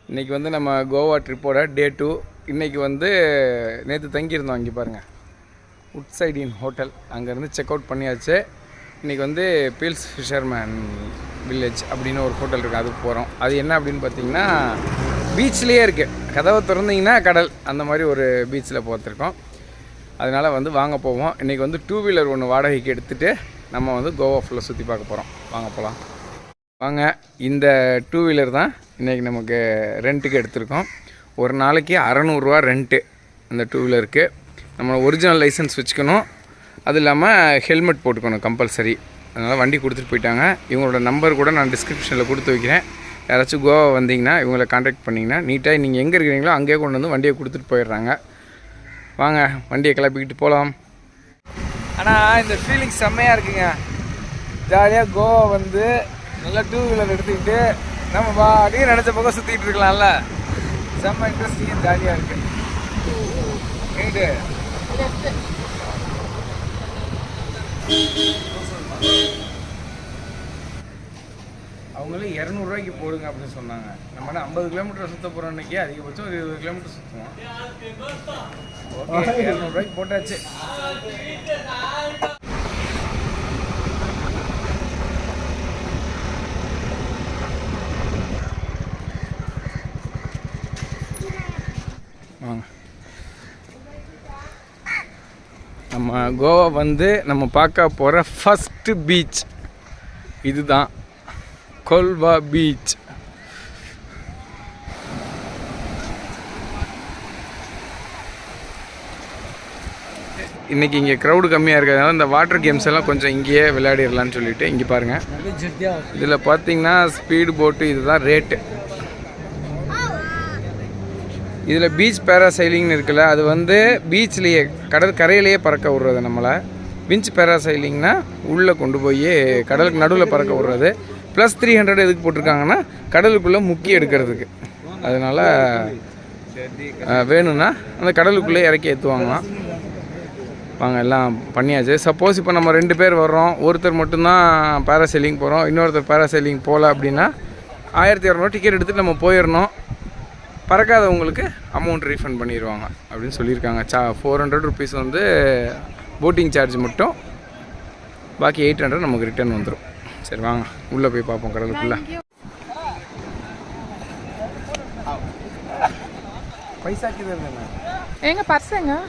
இன்றைக்கி வந்து நம்ம கோவா ட்ரிப்போட டே 2. இன்றைக்கி வந்து நேற்று தங்கியிருந்தோம். இங்கே பாருங்கள், உட்சைட் இன் ஹோட்டல். அங்கேருந்து செக் அவுட் பண்ணியாச்சு. இன்றைக்கி வந்து பீல்ஸ் ஃபிஷர்மேன் வில்லேஜ் அப்படின்னு ஒரு ஹோட்டல் இருக்குது, அதுக்கு போகிறோம். அது என்ன அப்படின்னு பார்த்தீங்கன்னா பீச்லேயே இருக்குது. கதவை திறந்தீங்கன்னா கடல், அந்த மாதிரி ஒரு பீச்சில் போத்திருக்கோம். அதனால் வந்து வாங்க போவோம். இன்றைக்கி வந்து 2 வீலர் ஒன்று வாடகைக்கு எடுத்துகிட்டு நம்ம வந்து கோவா ஃபுல்லாக சுற்றி பார்க்க போகிறோம். வாங்க போகலாம். வாங்க. இந்த 2 வீலர் தான் இன்றைக்கி நமக்கு ரெண்ட்டுக்கு எடுத்திருக்கோம். ஒரு நாளைக்கு 600 ரூபா ரெண்ட்டு அந்த 2 வீலருக்கு. நம்ம ஒரிஜினல் லைசன்ஸ் வச்சுக்கணும், அது இல்லாமல் ஹெல்மெட் போட்டுக்கணும் கம்பல்சரி. அதனால் வண்டி கொடுத்துட்டு போயிட்டாங்க. இவங்களோட நம்பர் கூட நான் டிஸ்கிரிப்ஷனில் கொடுத்து வைக்கிறேன். யாராச்சும் கோவா வந்தீங்கன்னா இவங்களை கான்டாக்ட் பண்ணிங்கன்னா நீட்டாக நீங்கள் எங்கே இருக்கிறீங்களோ அங்கேயே கொண்டு வந்து வண்டியை கொடுத்துட்டு போயிடுறாங்க. வாங்க வண்டியை கிளப்பிக்கிட்டு போகலாம். ஆனால் இந்த ஃபீலிங் செம்மையாக இருக்குங்க. ஜாலியாக கோவா வந்து நல்லா 2 வீலர் எடுத்துக்கிட்டு நம்ம பாடியே நினச்ச பக்கம் சுற்றிக்கிட்டு இருக்கலாம்ல. செம்ம இன்ட்ரெஸ்டிங்காக ஜாலியாக இருக்குது. ரைட்டு. அவங்களும் 200 ரூபாய்க்கு போடுங்க அப்படின்னு சொன்னாங்க. நம்ம 50 கிலோமீட்டர் சுற்ற போகிறோம். இன்றைக்கி அதிகபட்சம் ஒரு 20 கிலோமீட்டர் சுற்றுவோம். ஓகே, 200 ரூபாய்க்கு போட்டாச்சு. வாங்க. நம்ம கோவா வந்து நம்ம பார்க்க போகிற ஃபஸ்ட்டு பீச் இதுதான், கொல்வா பீச். இன்றைக்கி இங்கே க்ரௌடு கம்மியாக இருக்கிறதுனால இந்த வாட்டர் கேம்ஸ் எல்லாம் கொஞ்சம் இங்கேயே விளையாடிடலான்னு சொல்லிட்டு இங்கே பாருங்கள். இதில் பார்த்தீங்கன்னா ஸ்பீடு போட்டு இதுதான் ரேட்டு. இதில் பீச் பேராசைலிங்னு இருக்குல்ல, அது வந்து பீச்லேயே கடற்கரையிலேயே பறக்க விட்றது. நம்மளை விஞ்ச் பேராசைலிங்னா உள்ளே கொண்டு போய் கடலுக்கு நடுவில் பறக்க விட்றது. ப்ளஸ் 300 எதுக்கு போட்டிருக்காங்கன்னா கடலுக்குள்ளே முக்கி எடுக்கிறதுக்கு. அதனால் வேணும்னா அந்த கடலுக்குள்ளே இறக்கி ஏற்றுவாங்களாம். வாங்க, எல்லாம் பண்ணியாச்சு. சப்போஸ் இப்போ நம்ம 2 பேர் வர்றோம், ஒருத்தர் மட்டும்தான் பேராசைலிங் போகிறோம், இன்னொருத்தர் பேராசைலிங் போகல அப்படின்னா 1200 டிக்கெட் எடுத்துகிட்டு நம்ம போயிடணும். பறக்காதவங்களுக்கு அமௌண்ட் ரீஃபண்ட் பண்ணிடுவாங்க அப்படின்னு சொல்லியிருக்காங்க. 400 ருபீஸ் வந்து போட்டிங் சார்ஜ் மட்டும், பாக்கி 800 நமக்கு ரிட்டர்ன் வந்துடும். சரி வாங்க உள்ளே போய் பார்ப்போம் கடலுக்குள்ளே. பைசாக்கு எங்க பர்சங்க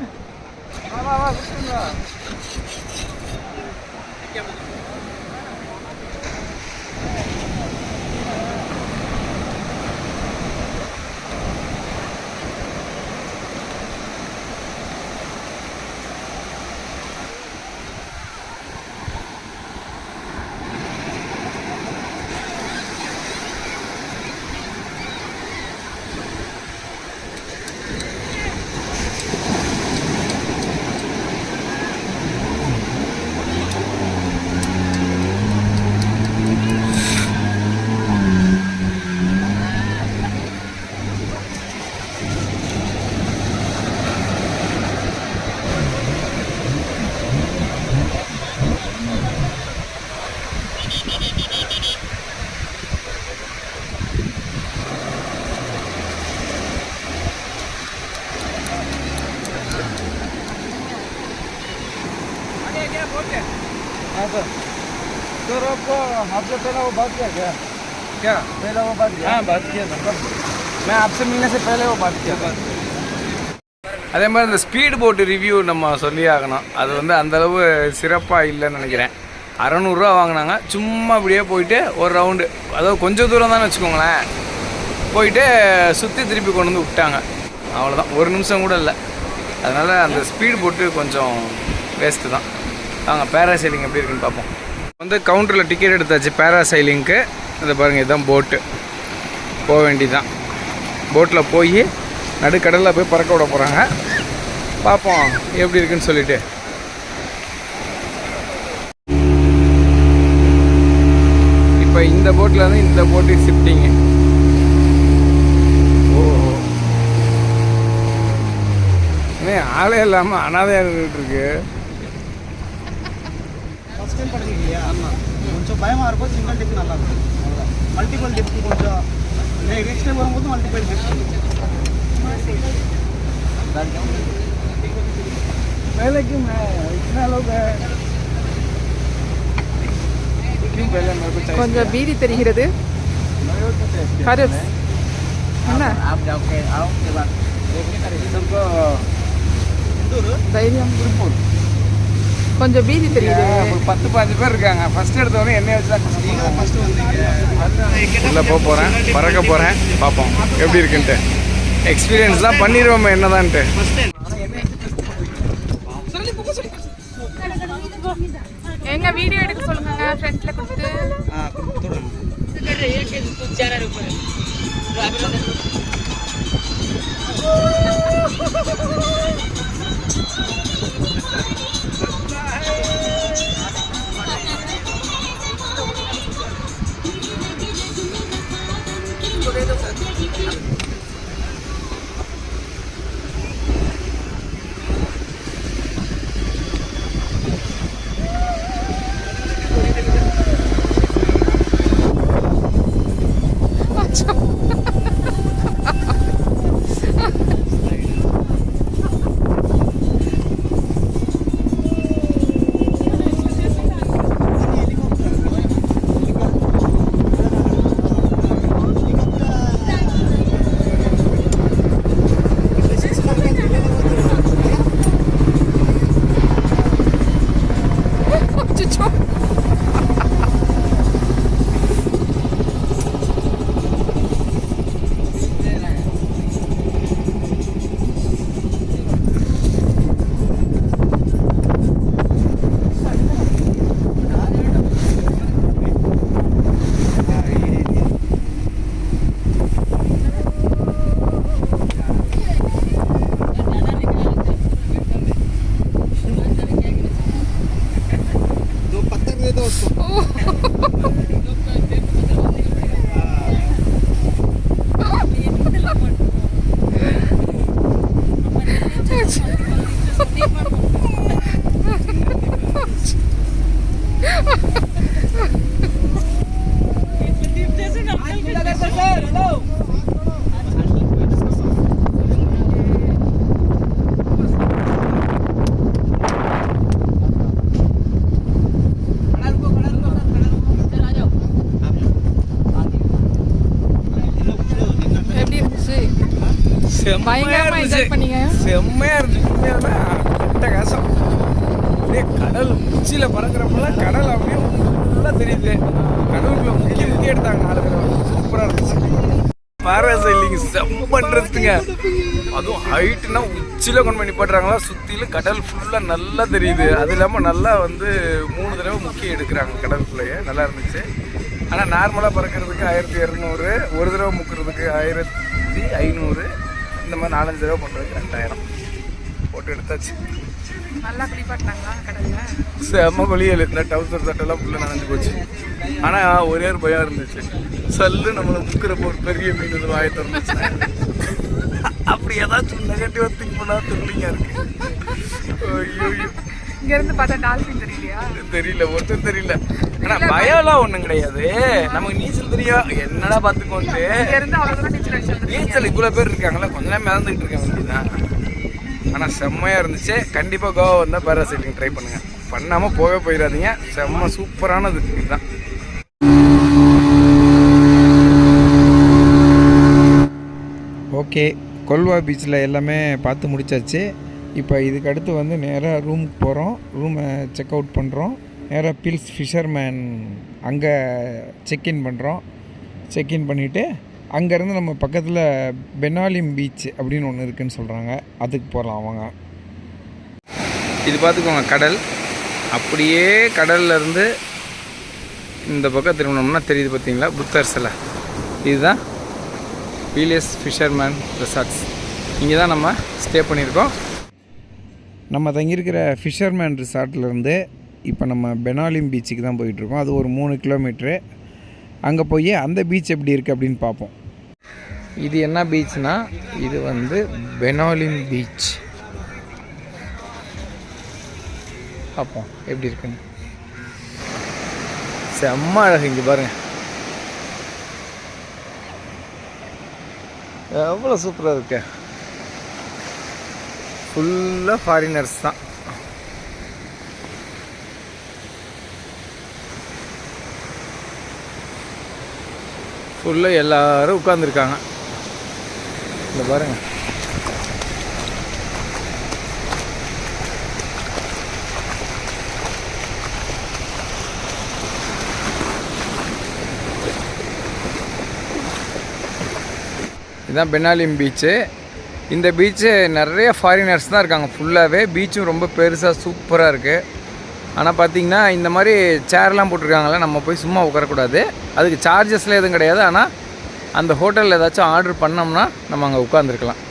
सर आपको आपसे पहले वो बात किया क्या पहले वो बात किया? हाँ बात किया था, मैं आपसे मिलने से पहले वो बात किया था. அதே மாதிரி இந்த ஸ்பீடு போட்டு ரிவ்யூ நம்ம சொல்லி ஆகணும். அது வந்து அந்தளவு சிறப்பாக இல்லைன்னு நினைக்கிறேன். 600 ரூபா வாங்கினாங்க. சும்மா அப்படியே போயிட்டு ஒரு ரவுண்டு, அதாவது கொஞ்சம் தூரம் தான் வச்சுக்கோங்களேன், போயிட்டு சுற்றி திருப்பி கொண்டு வந்து விட்டாங்க. அவ்வளோதான், 1 நிமிஷம் கூட இல்லை. அதனால் அந்த ஸ்பீடு போட்டு கொஞ்சம் வேஸ்ட்டு தான். வாங்க பேராசைலிங் எப்படி இருக்குன்னு பார்ப்போம். வந்து கவுண்டரில் டிக்கெட் எடுத்தாச்சு பேராசைலிங்க்கு. இதை பாருங்கள், இதுதான் போட்டு. போக வேண்டியதுதான். போட்டில் போய் நடுக்கடலில் போய் பறக்க விட போகிறாங்க. பார்ப்போம் எப்படி இருக்குன்னு சொல்லிட்டு. இப்போ இந்த போட்டில் வந்து இந்த போட்டு ஷிஃப்டிங்கு. ஓ, ஆளே இல்லாமல் அனாதையாக இருந்துகிட்ருக்கு. கொஞ்சம் பயமாக இருக்கும். சிங்கிள் டிப் நல்லா இருக்கும். மல்டிபிள் டிப் கொஞ்சம் நெக்ஸ்ட் டைம் வரும்போது पहले क्यों मैं इतना लोग है क्यों पहले मेरे को चाहिए கொஞ்சம் பீதி தெரிகிறது मेरे को चाहिए ஹரிஸ் என்ன आप जाओ के आओ के बाद देखने का सबको தைரியம் கொஞ்சம் பீதி தெரியுது ஒரு 10-15 பேர் இருக்காங்க ஃபர்ஸ்ட் எடுத்தவொடனே என்னைய வச்சு தான் ஃபர்ஸ்ட் வந்தீங்க உள்ள போக போகிறேன் பறக்க போகிறேன் பார்ப்போம் எப்படி இருக்குன்ட்டு எக்ஸ்பீரியன்ஸ் தான் பண்ணிடுவோம் என்னதான்ட்டு எங்க வீடியோ எடுக்க சொல்லுங்க ஃப்ரண்ட்ல கொடுத்து பயங்கரமா என்ஜாய் பண்ணீங்க செம்மையா இருந்துச்சு அட்டகாசம் அப்படியே கடல் உச்சியில் பறக்கிறப்பெல்லாம் கடல் அப்படியே ஃபுல்லாக தெரியுது கடலுக்குள்ள முக்கிய முக்கிய எடுத்தாங்க 4 பேர் சூப்பராக இருந்துச்சு பாராசைலிங் செம்ம பண்ணுறதுங்க அதுவும் ஹைட்டுனா உச்சியில் கொண்டு பண்ணி போடுறாங்களா சுற்றிலும் கடல் ஃபுல்லாக நல்லா தெரியுது அது இல்லாமல் நல்லா வந்து 3 தடவை முக்கிய எடுக்கிறாங்க கடலுக்குள்ளேயே நல்லா இருந்துச்சு ஆனால் நார்மலாக பறக்கிறதுக்கு 1200 ஒரு தடவை முக்கிறதுக்கு 1500 இந்த மாதிரி 4-5 தடவை பண்ணுறதுக்கு 2000 போட்டு எடுத்தாச்சு நல்லா குளிப்பாட்டினாங்களா கடல்ல செம்ம குளியல் இந்த டவுசர் சட்டெல்லாம் ஃபுல்லாக நனைஞ்சு போச்சு ஆனால் ஒரே ஒரு பயம் இருந்துச்சு சல்லு நம்மளை முக்கிறப்போ ஒரு பெரிய மீன் வந்து வாயை திறந்துச்சு அப்படி ஏதாச்சும் நெகட்டிவாக திங்க் பண்ணால் திரும்பிங்க இருக்கு ஐயோ இங்க இருந்து பார்த்தா டால்பின் தெரியலையா தெரியல ஒருத்தர் தெரியல ஆனால் பயம்லாம் ஒன்றும் கிடையாது நமக்கு நீச்சல் தெரியும் என்னடா பார்த்துக்கோன்ட்டு இங்க இருந்து அவ்வளவு நீச்சல் அடிச்சு நீச்சல் இவ்வளோ பேர் இருக்காங்களா கொஞ்ச நேரம் மிதந்துக்கிட்டு இருக்க வேண்டியதுதான் ஆனால் செம்மையாக இருந்துச்சு கண்டிப்பாக கோவா வந்தால் பேராசைலிங் ட்ரை பண்ணுங்கள் பண்ணாமல் போகவே போயிடாதீங்க செம்ம சூப்பரானது இதுதான் ஓகே கொல்வா பீச்சில் எல்லாமே பார்த்து முடிச்சாச்சு இப்போ இதுக்கு அடுத்து வந்து நேராக ரூமுக்கு போகிறோம் ரூமை செக் அவுட் பண்ணுறோம் நேராக பில்ஸ் ஃபிஷர்மேன் அங்கே செக்இன் பண்ணுறோம் செக்இன் பண்ணிவிட்டு அங்கேருந்து நம்ம பக்கத்தில் பெனாலிம் பீச் அப்படின்னு ஒன்று இருக்குதுன்னு சொல்கிறாங்க அதுக்கு போகலாம் அவங்க இது பார்த்துக்கோங்க கடல் அப்படியே கடல்லேருந்து இந்த பக்கம் திரும்பினோம்னா தெரியுது பார்த்தீங்களா புத்தர் சிலை இதுதான் பீலியஸ் ஃபிஷர்மேன் ரிசார்ட்ஸ் இங்கே தான் நம்ம ஸ்டே பண்ணியிருக்கோம் நம்ம தங்கியிருக்கிற ஃபிஷர்மேன் ரிசார்ட்லேருந்து இப்போ நம்ம பெனாலிம் பீச்சுக்கு தான் போயிட்டுருக்கோம் அது ஒரு 3 கிலோமீட்ரு அங்கே போய் அந்த பீச் எப்படி இருக்குது அப்படின்னு பார்ப்போம் இது என்ன பீச்னா இது வந்து பெனாலிம் பீச் பார்ப்போம் எப்படி இருக்குன்னு செம்ம அழகு இங்கே பாருங்கள் எவ்வளோ சூப்பராக இருக்கு. ஃபுல்லாக ஃபாரினர்ஸ் தான். ஃபுல்லாக எல்லோரும் உட்காந்துருக்காங்க. இந்த பாருங்கள். இதுதான் பெனாலிம் பீச்சு. இந்த பீச்சு நிறைய ஃபாரினர்ஸ் தான் இருக்காங்க ஃபுல்லாகவே. பீச்சும் ரொம்ப பெருசாக சூப்பராக இருக்குது. ஆனால் பார்த்திங்கன்னா இந்த மாதிரி சேர்லாம் போட்டிருக்காங்களே, நம்ம போய் சும்மா உட்காரக்கூடாது. அதுக்கு சார்ஜஸ்லாம் எதுவும் கிடையாது. ஆனால் அந்த ஹோட்டலில் ஏதாச்சும் ஆர்டர் பண்ணோம்னா நம்ம அங்கே உட்காந்துருக்கலாம்.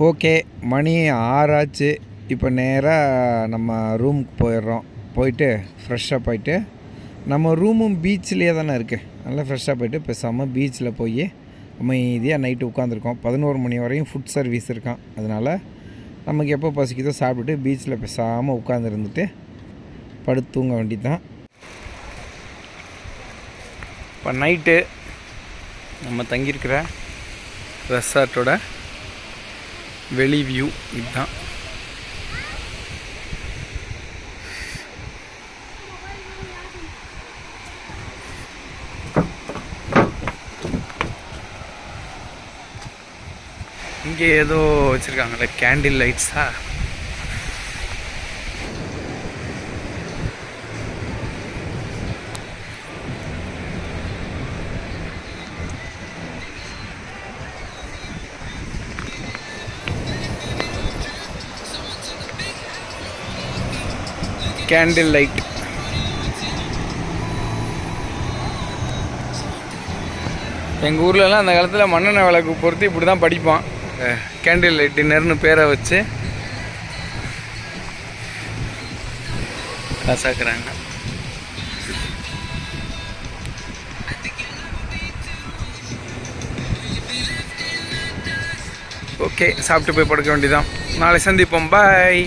ஓகே, மணி 6 ஆச்சு. இப்போ நேராக நம்ம ரூமுக்கு போயிடுறோம். போயிட்டு ஃப்ரெஷ்ஷாக போயிட்டு, நம்ம ரூமும் பீச்சிலே தானே இருக்குது. நல்லா ஃப்ரெஷ்ஷாக போயிட்டு பேசாமல் பீச்சில் போய் அமைதியாக நைட்டு உட்காந்துருக்கோம். 11 மணி வரையும் ஃபுட் சர்வீஸ் இருக்கான். அதனால் நமக்கு எப்போ பசிக்குதோ சாப்பிட்டுட்டு பீச்சில் பேசாமல் உட்காந்துருந்துட்டு படுத்து தூங்க வேண்டியதான். இப்போ நைட்டு நம்ம தங்கியிருக்கிற ரெசார்ட்டோட வெளி வியூ இதுதான். இங்கே ஏதோ வச்சுருக்காங்களே கேண்டில் லைட்ஸா. Candle light. எங்கள் ஊர்லலாம் அந்த காலத்தில் மண்ணெண்ணெய் விளக்கு பொறுத்து இப்படி தான் படிப்பான். கேண்டில் லைட் டின்னர்னு பேரை வச்சு காசாக்குறாங்க. ஓகே, சாப்பிட்டு போய் படுக்க வேண்டியதான். நாளை சந்திப்போம். பாய்.